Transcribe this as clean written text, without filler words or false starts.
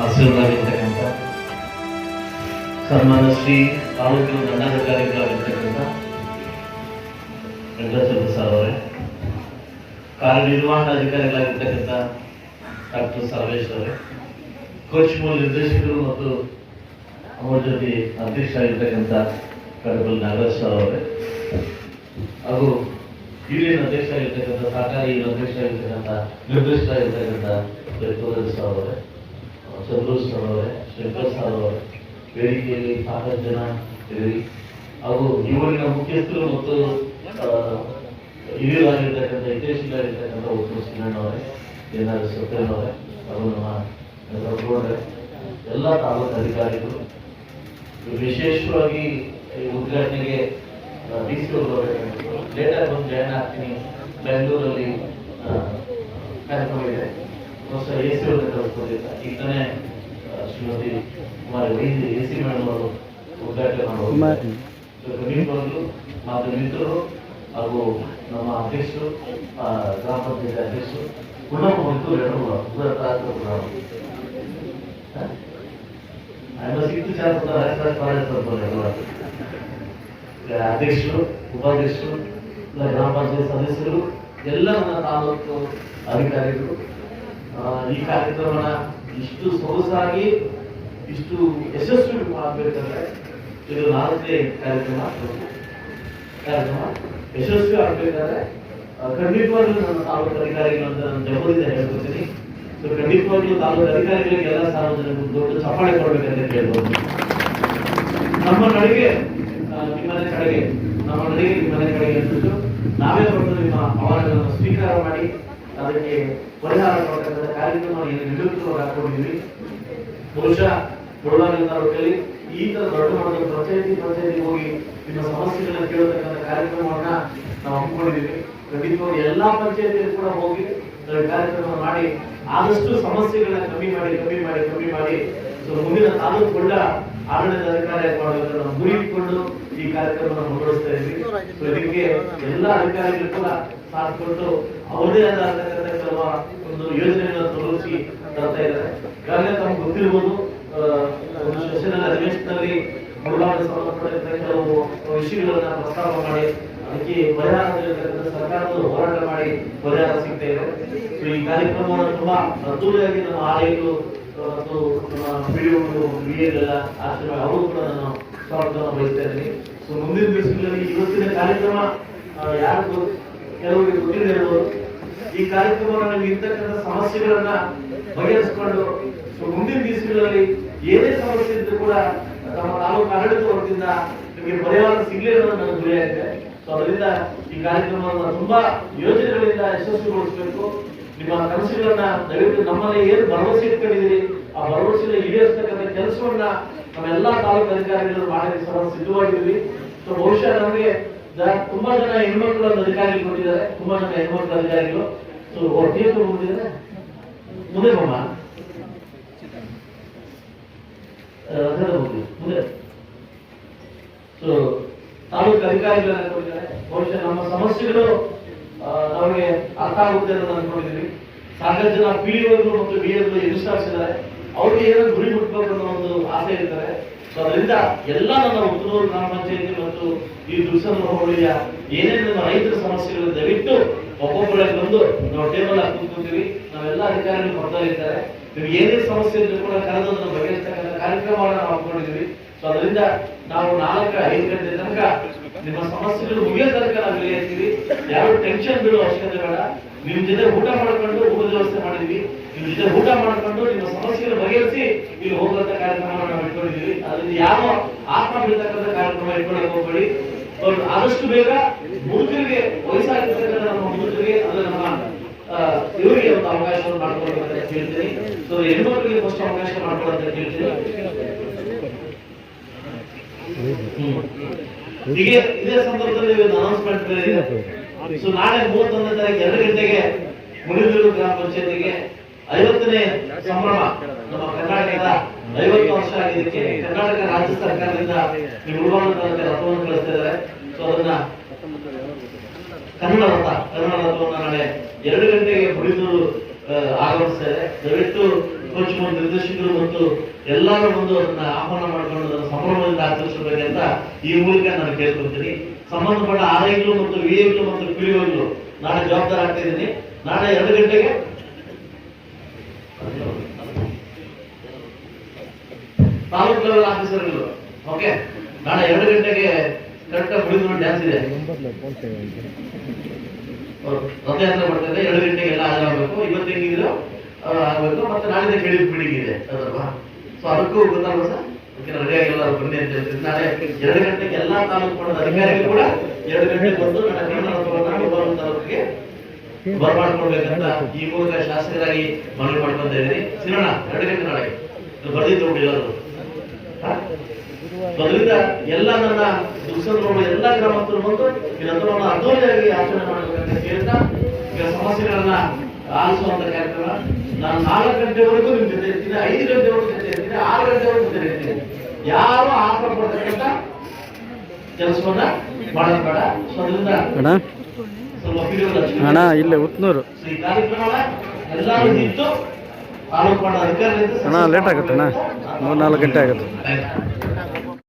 ಆಶೀರ್ವಾದವಾಗಿರ್ತಕ್ಕಂಥ ಸನ್ಮಾನ ಶ್ರೀ ತಾಲೂಕಿನ ದಂಡಾಧಿಕಾರಿಗಳಾಗಿರ್ತಕ್ಕಂಥ ವೆಂಕಟೇಶ್ವರ ಸರ್ ಅವರೇ, ಕಾರ್ಯನಿರ್ವಹಣಾಧಿಕಾರಿಗಳಾಗಿರ್ತಕ್ಕಂಥ ಡಾಕ್ಟರ್ ಸರ್ವೇಶ್ ಅವರೇ, ಕೋಚ್ ಮೂಲ ನಿರ್ದೇಶಕರು ಮತ್ತು ಅವರ ಜೊತೆ ಅಧ್ಯಕ್ಷರಾಗಿರ್ತಕ್ಕಂಥ ಕಡಬಲ್ ನಾಗರಾಜ್ ಸರ್ ಅವರೇ, ಹಾಗೂ ಯೂನಿಯನ್ ಅಧ್ಯಕ್ಷರಾಗಿರ್ತಕ್ಕಂಥ ಸಹಕಾರಿ ಅಧ್ಯಕ್ಷರಾಗಿರ್ತಕ್ಕಂಥ ನಿರ್ದೇಶಕರಾಗಿರ್ತಕ್ಕಂಥ ಜಗದೀಶ್ ಸರ್ ಅವರೇ, ಚಂದ್ರು ಸರ್ ಅವರೇ, ಶಂಕರ್ ಸರ್ ಅವರೇ, ವೇದಿಕೆಯಲ್ಲಿ ಸಾಕಷ್ಟು ಜನ ಇದ್ದೀರಿ, ಹಾಗೂ ಯುವನಿನ ಮುಖ್ಯಸ್ಥರು ಮತ್ತು ಹಿರಿಯರಾಗಿರ್ತಕ್ಕಂಥ ಹಿತೈಷಿಗಳಾಗಿರ್ತಕ್ಕಂಥ ಉತ್ತರ ಸಿಂಗಣ್ಣವರೇ, ಏನಾದ್ರು ಸತ್ಯನವರೇ, ಹಾಗೂ ನಮ್ಮ ರಘುಗೌಡ್ರೆ, ಎಲ್ಲ ತಾಲೂಕು ಅಧಿಕಾರಿಗಳು, ವಿಶೇಷವಾಗಿ ಉದ್ಘಾಟನೆಗೆ ಡಿ ಸಿ ಅವರು ಬರಬೇಕಂತ ಲೇಟಾಗಿ ಬಂದು ಜಾಯ್ನ್ ಆಗ್ತೀನಿ. ಬೆಂಗಳೂರಲ್ಲಿ ಕಾರ್ಯಕ್ರಮ ಇದೆ, ಹೊಸ ಎ ಸಿ ಅವ್ರನ್ನ ಕಳಿಸ್ಕೊಂಡಿದ್ದ ಈಗನೇ ಶ್ರೀಮತಿ ಕುಮಾರಿ ವೈದ್ಯ ಎ ಸಿ ಮೇಡಮ್ ಅವರು ಉದ್ಘಾಟನೆ ಮಾಡುವುದು. ಖಂಡಿತವಾಗಲೂ ಮಾತು ಮಿತ್ರರು ಹಾಗೂ ನಮ್ಮ ಅಧ್ಯಕ್ಷರು, ಗ್ರಾಮ ಪಂಚಾಯತ್ ಅಧ್ಯಕ್ಷರು ಪುನಃ ಮತ್ತು ಅಧ್ಯಕ್ಷರು, ಉಪಾಧ್ಯಕ್ಷರು, ಗ್ರಾಮ ಪಂಚಾಯತ್ ಸದಸ್ಯರು, ಎಲ್ಲ ನನ್ನ ತಾಲೂಕು ಅಧಿಕಾರಿಗಳು ಈ ಕಾರ್ಯಕ್ರಮನ ಇಷ್ಟು ಸೊಗಸಾಗಿ ಇಷ್ಟು ಯಶಸ್ವಿ ಮಾಡಬೇಕಂದ್ರೆ ಇದು 4ನೇ ಕಾರ್ಯಕ್ರಮ ಯಶಸ್ವಿ ಆಗಬೇಕಾದ್ರೆ ಖಂಡಿತವಾಗ್ಲೂ ನನ್ನ ತಾಲೂಕು ಅಧಿಕಾರಿಗಳು ಅಂತ ನಾನು ಜವಾಬ್ದಾರಿಯಿಂದ ಹೇಳ್ಕೊತೀನಿ. ಸೊ ಖಂಡಿತವಾಗ್ಲೂ ತಾಲೂಕು ಅಧಿಕಾರಿಗಳಿಗೆ ಎಲ್ಲ ಸಾರ್ವಜನಿಕರು ದೊಡ್ಡ ಚಪ್ಪಾಳೆ ಕೊಡ್ಬೇಕಂತ ಕೇಳ್ಬೋದು. ನಮ್ಮ ನಡಿಗೆ ನಿಮ್ಮನೆ ಕಡೆಗೆ, ನಮ್ಮ ನಡಿಗೆ ನಿಮ್ಮನೆ ಕಡೆಗೆ ಅಂದ್ಬಿಟ್ಟು ನಾವೇ ಬಂದು ನಿಮ್ಮ ಅವಾರ್ಡ್ಗಳನ್ನು ಸ್ವೀಕಾರ ಮಾಡಿ ಅದಕ್ಕೆ ಪರಿಹಾರ ಕೊಡ್ತಕ್ಕಂಥ ಕಾರ್ಯಕ್ರಮ ನಿವೃತ್ತರು ಹಾಕೊಂಡಿದ್ದೀವಿ. ಬಹುಶಃ ಕೊಡಲಾಗಿನ ತಾಲೂಕಲ್ಲಿ ಈ ತರ ದೊಡ್ಡ ಮಟ್ಟದ ಪಂಚಾಯತಿ ಹೋಗಿ ನಿಮ್ಮ ಸಮಸ್ಯೆಗಳನ್ನ ಕೇಳತಕ್ಕಂಥ ಕಾರ್ಯಕ್ರಮವನ್ನ ನಾವು ಹಮ್ಮಿಕೊಂಡಿದ್ದೀವಿ. ಖಂಡಿತವಾಗಿ ಎಲ್ಲಾ ಪಂಚಾಯತಿಯಲ್ಲಿ ಕೂಡ ಹೋಗಿ ಕಾರ್ಯಕ್ರಮ ಮಾಡಿ ಆದಷ್ಟು ಸಮಸ್ಯೆಗಳನ್ನ ಕಮ್ಮಿ ಮಾಡಿ ಸೊ ಮುಂದಿನ ತಾಲೂಕು ಒಳ್ಳ ಆಡಳಿತ ಅಧಿಕಾರಿ ಮಾಡಬೇಕು ನಾವು ಗುರಿ ಇಟ್ಕೊಂಡು ಈ ಕಾರ್ಯಕ್ರಮವನ್ನು ಮುಂದುವರಿಸ್ತಾ ಇದ್ವಿ. ಸೊ ಇದಕ್ಕೆ ಎಲ್ಲ ಅಧಿಕಾರಿಗಳು ಕೂಡ ಸಾಥ್ ಕೊಟ್ಟು ಅವರದೇ ಆದ ಕೆಲವು ಒಂದು ಯೋಜನೆಗಳನ್ನು ತೋರಿಸಿ ತರ್ತಾ ಇದ್ದಾರೆ. ಈಗಾಗಲೇ ತಮ್ಗೆ ಗೊತ್ತಿರ್ಬೋದು, ಒಂದು ಸೆಷನ್ ಅಧಿವೇಶನದಲ್ಲಿ ಸಂಬಂಧಪಟ್ಟ ಕೆಲವು ವಿಷಯಗಳನ್ನ ಪ್ರಸ್ತಾಪ ಮಾಡಿ ಅದಕ್ಕೆ ಪರಿಹಾರ ಸರ್ಕಾರದ ಹೋರಾಟ ಮಾಡಿ ಪರಿಹಾರ ಸಿಗ್ತಾ ಇದೆ. ಸೊ ಈ ಕಾರ್ಯಕ್ರಮವನ್ನು ತುಂಬಾ ಅದ್ದೂರಿಯಾಗಿ ನಮ್ಮ ಆಲಯಗಳು ಮತ್ತು ನಮ್ಮ ಪಿಡಿಒಗಳು ಎಲ್ಲ ಆಶ್ರಮ ಅವರು ಕೂಡ ನಾನು ಸ್ವಾಗತವನ್ನು ಬಯಸ್ತಾ ಇದ್ದೀನಿ. ಸೊ ಮುಂದಿನ ದಿವಸಗಳಲ್ಲಿ ಇವತ್ತಿನ ಕಾರ್ಯಕ್ರಮ ಯಾರು ಕೆಲವರಿಗೆ ಗೊತ್ತಿದೆ ಹೇಳುವುದು, ಈ ಕಾರ್ಯಕ್ರಮವನ್ನು ಇರ್ತಕ್ಕಂಥ ಸಮಸ್ಯೆಗಳನ್ನ ಬಗೆಹರಿಸಿಕೊಂಡು ಸೊ ಮುಂದಿನ ದಿವಸಗಳಲ್ಲಿ ಏನೇ ಸಮಸ್ಯೆ ಇದ್ರೂ ಕೂಡ ನಮ್ಮ ತಾಲೂಕು ಆಡಳಿತ ವರ್ಗದಿಂದ ನಿಮಗೆ ಪರಿಹಾರ ಸಿಗಲಿ ಅನ್ನೋದು ನನ್ನ ಗುರಿಯಾಗಿದೆ. ಸೊ ಅದರಿಂದ ಈ ಕಾರ್ಯಕ್ರಮವನ್ನು ತುಂಬಾ ಯೋಜನೆಗಳಿಂದ ಯಶಸ್ವಿಗೊಳಿಸಬೇಕು. ನಿಮ್ಮ ಕನಸುಗಳನ್ನ ದಯವಿಟ್ಟು ನಮ್ಮಲ್ಲಿ ಏನು ಭರವಸೆ ಇಟ್ಕೊಂಡಿದ್ದೀರಿ ಆ ಭರವಸೆನ ಈಡೇರಿಸತಕ್ಕಂಥ ಕೆಲಸವನ್ನ ನಮ್ಮೆಲ್ಲಾ ತಾಲೂಕು ಅಧಿಕಾರಿಗಳು ಮಾಡಲಿಕ್ಕೆ ಸಿದ್ಧವಾಗಿದ್ದೀವಿ. ಸೊ ಬಹುಶಃ ನಮಗೆ ತುಂಬಾ ಜನ ಹೆಣ್ಮಕ್ಳು ಅಧಿಕಾರಿಗಳು ಕೊಟ್ಟಿದ್ದಾರೆ, ತುಂಬಾ ಜನ ಹೆಣ್ಮಕ್ಳು ಅಧಿಕಾರಿಗಳು. ಸೊ ಒಟ್ಟಿಗೆ ಮುಂದಿದ್ದಾರೆ ಮುಂದೆ ಮುಂದೆ ಸೊ ತಾಲೂಕು ಅಧಿಕಾರಿಗಳನ್ನ ಕೊಟ್ಟಿದ್ದಾರೆ. ಬಹುಶಃ ನಮ್ಮ ಸಮಸ್ಯೆಗಳು ನಮಗೆ ಅರ್ಥ ಆಗುತ್ತೆ ಅಂತ ಅನ್ಕೊಂಡಿದ್ದೀವಿ. ಸಾಕಷ್ಟು ಜನ ಪಿಡಿಒಗಳು ಮತ್ತು ಬಿಎಗಳು ಇದ್ದಾರೆ, ಅವ್ರಿಗೆ ಏನೋ ಗುರಿ ಮುಟ್ಬೇಕು ಅನ್ನೋ ಒಂದು ಆಸೆ ಇರ್ತಾರೆ. ಸೊ ಅದರಿಂದ ಎಲ್ಲ ನಮ್ಮ ಉತ್ತೂರು ಗ್ರಾಮ ಪಂಚಾಯತಿ ಮತ್ತು ಈ ದುರ್ಸಂದ್ರ ಹೋಬಳಿಯ ಏನೇನು ನಮ್ಮ ರೈತರ ಸಮಸ್ಯೆಗಳು ದಯವಿಟ್ಟು ಒಬ್ಬೊಬ್ಬರಾಗಿ ಬಂದು ನಾವು ಟೇಬಲ್ ಹಾಕಿ ಕೂತ್ಕೊಂತೀವಿ. ನಾವೆಲ್ಲ ಅಧಿಕಾರಿಗಳು ಬರ್ತಾ ಇದ್ದಾರೆ. ನಿಮ್ಗೆ ಏನೇ ಸಮಸ್ಯೆ ಇದ್ರೂ ಕೂಡ ಕರೆದನ್ನು ಬಗೆಹರಿಸ್ತಕ್ಕಂಥ ಕಾರ್ಯಕ್ರಮವನ್ನು ನಾವು ಹಾಕೊಂಡಿದ್ದೀವಿ. ಸೊ ಅದರಿಂದ ನಾವು 4-5 ಗಂಟೆ ತನಕ ನಿಮ್ಮ ಸಮಸ್ಯೆಗಳು ಮುಗಿಯೋ ತನಕ ನಾವು ಇಲ್ಲಿ ಇರ್ತೀವಿ. ಯಾರು ಟೆನ್ಷನ್ ಬೀಳೋ ಅವಶ್ಯಕತೆ ಬೇಡ. ನಿಮ್ ಜೊತೆ ಊಟ ಮಾಡ್ಕೊಂಡು ಊಟದ ವ್ಯವಸ್ಥೆ ಮಾಡಿದ್ವಿ. ನಿಮ್ ಜೊತೆ ಊಟ ಮಾಡ್ಕೊಂಡು ನಿಮ್ಮ ಸಮಸ್ಯೆಗಳು ಬಗೆಹರಿಸಿ ಇಲ್ಲಿ ಹೋಗುವಂತ ಕಾರ್ಯಕ್ರಮವನ್ನು ನಾವು ಇಟ್ಕೊಂಡಿದ್ದೀವಿ. ಅದರಿಂದ ಯಾವ ಆತ್ಮ ಬೀಳ್ತಕ್ಕಂಥ ಕಾರ್ಯಕ್ರಮ ಇಟ್ಕೊಳ್ಳೋಕೆ ಹೋಗ್ಬೇಡಿ. ಆದಷ್ಟು ಬೇಗ ಮುದುಕರಿಗೆ, ವಯಸ್ಸಾಗಿರ್ತಕ್ಕಂಥ ನಮ್ಮ ಮುದುಕರಿಗೆ ಅಂದ್ರೆ ನಮ್ಮ ಇವರಿಗೆ ಒಂದು ಅವಕಾಶವನ್ನು ಮಾಡ್ಕೊಳ್ಬೇಕಂತ ಹೇಳ್ತೀನಿ. ಸೊ ಹೆಣ್ಮಕ್ಳಿಗೆ ಫಸ್ಟ್ ಅವಕಾಶ ಮಾಡ್ಕೊಳ್ಳೋಂತ ಹೇಳ್ತೀನಿ. ಹೀಗೆ ಇದೇ ಸಂದರ್ಭದಲ್ಲಿ ಅನೌನ್ಸ್ಮೆಂಟ್ ಇದೆ. ಸೊ ನಾಳೆ 31ನೇ ತಾರೀಕು 2 ಗಂಟೆಗೆ ಮುಡಿದೂರು ಗ್ರಾಮ ಪಂಚಾಯತಿಗೆ 50ನೇ ಸಂಭ್ರಮ. ನಮ್ಮ ಕರ್ನಾಟಕದ 50 ವರ್ಷ ಆಗಿದ್ದಕ್ಕೆ ಕರ್ನಾಟಕ ರಾಜ್ಯ ಸರ್ಕಾರದಿಂದ ಈ ಉಳ್ಬಾಣದ ರಥವನ್ನು ಕಳಿಸ್ತಾ ಇದ್ದಾರೆ. ಸೊ ಅದನ್ನ ಕನ್ನಡ ರಥವನ್ನು ನಾಳೆ 2 ಗಂಟೆಗೆ ಮುಡಿದೂರು ಆಗಮಿಸ್ತಾ ಇದೆ. ದಯವಿಟ್ಟು ಕೋಚ್ ನಿರ್ದೇಶಕರು ಮತ್ತು ಎಲ್ಲರೂ ಬಂದು ಅದನ್ನ ಆಹ್ವಾನ ಮಾಡಿಕೊಂಡು ಅದನ್ನು ಸಂಭ್ರಮದಿಂದ ಆಚರಿಸಬೇಕಂತ ಈ ಮೂಲಕ ನಾನು ಕೇಳ್ಕೊಳ್ತೀನಿ. ಸಂಬಂಧಪಟ್ಟ ಆರ್ಐಗಳು ಮತ್ತು ವಿಐಗಳು ಮತ್ತು ಪಿಡಿಒಗಳು ನಾಳೆ ಜವಾಬ್ದಾರಿ ಆಗ್ತಾ ಇದ್ದೀನಿ. ನಾಳೆ 2 ಗಂಟೆಗೆ ತಾಲೂಕು ಲೆವೆಲ್ ಆಫೀಸರ್ಗಳು, ಓಕೆ, ನಾಳೆ 2 ಗಂಟೆಗೆ ಕರೆಕ್ಟಾಗಿ ಹುಡುಗರು ಡ್ಯಾನ್ಸ್ ಇದೆ, ರಥಯಾತ್ರೆ ಮಾಡ್ತಾರೆ. 2 ಗಂಟೆಗೆ ಎಲ್ಲ ಹಾಜರಾಗಬೇಕು. ಇವತ್ತು ಹೆಂಗಿದ್ರು ಆಗಬೇಕು. ಮತ್ತೆ ನಾಳೆ ಕೇಳಿ ಮೀಟಿಂಗ್ ಇದೆ ಅದಲ್ವಾ, ಸೊ ಅದಕ್ಕೂ ಗೊತ್ತಾಗಲ್ಲ ಸರ್. ರೆಡಿ ಆಗಿಲ್ಲ ಬನ್ನಿ ಅಂತ ಹೇಳ್ತೀನಿ. ನಾಳೆ 2 ಗಂಟೆಗೆ ಎಲ್ಲಾ ತಾಲೂಕು ಮಟ್ಟದ ಅಧಿಕಾರಿಗಳು ಕೂಡ 2 ಗಂಟೆಗೆ ಬಂದು ನನ್ನ ತಾಲೂಕಿಗೆ ಬರಮಾಡ್ಕೊಳ್ಬೇಕಂತ ಈ ಮೂಲಕ ಶಾಸಕರಾಗಿ ಮನವಿ ಮಾಡ್ಕೊಂತ ಇದ್ದೀನಿ. ಸಿಗೋಣ 2 ಗಂಟೆ ನಾಳೆ ಬರ್ದಿತ್ತು ಎಲ್ಲರೂ. ಅದರಿಂದ ಎಲ್ಲ ನನ್ನ ದುರ್ಸಂದ್ರಗಳು ಎಲ್ಲ ಗ್ರಾಮಸ್ಥರು ಬಂದು ಇದನ್ನು ಅದ್ದೂರಿಯಾಗಿ ಆಚರಣೆ ಮಾಡಬೇಕಂತ ಕೇಳ್ತಾ, ಈಗ ಸಮಸ್ಯೆಗಳನ್ನ ಆಲಿಸುವಂತ ಕಾರ್ಯಕ್ರಮ ನಾನು 4 ಗಂಟೆವರೆಗೂ ನಿಮ್ ಜೊತೆ ಇರ್ತೀನಿ, 5 ಗಂಟೆವರೆಗೂ ಜೊತೆ ಇರ್ತೀನಿ, 6 ಗಂಟೆವರೆಗೂ ಜೊತೆ ಇರ್ತೀನಿ. ಯಾರು ಆಸೆ ಪಡ್ತಕ್ಕಂಥ ಕೆಲಸವನ್ನ ಮಾಡೋದು ಬೇಡ. ಸೊ ಅದರಿಂದ ಅಣ್ಣ ಇಲ್ಲೇ ಉತ್ನೂರು ಈ ಕಾರ್ಯಕ್ರಮ ಎಲ್ಲರೂ ನಿಂತು ತಾಲೂಕು ಮಾಡೋ ಅಧಿಕಾರಿಗಳಿಂದ ಅಣ್ಣ ಲೇಟ್ ಆಗುತ್ತೆ ಅಣ್ಣ, 3-4 ಗಂಟೆ ಆಗುತ್ತೆ.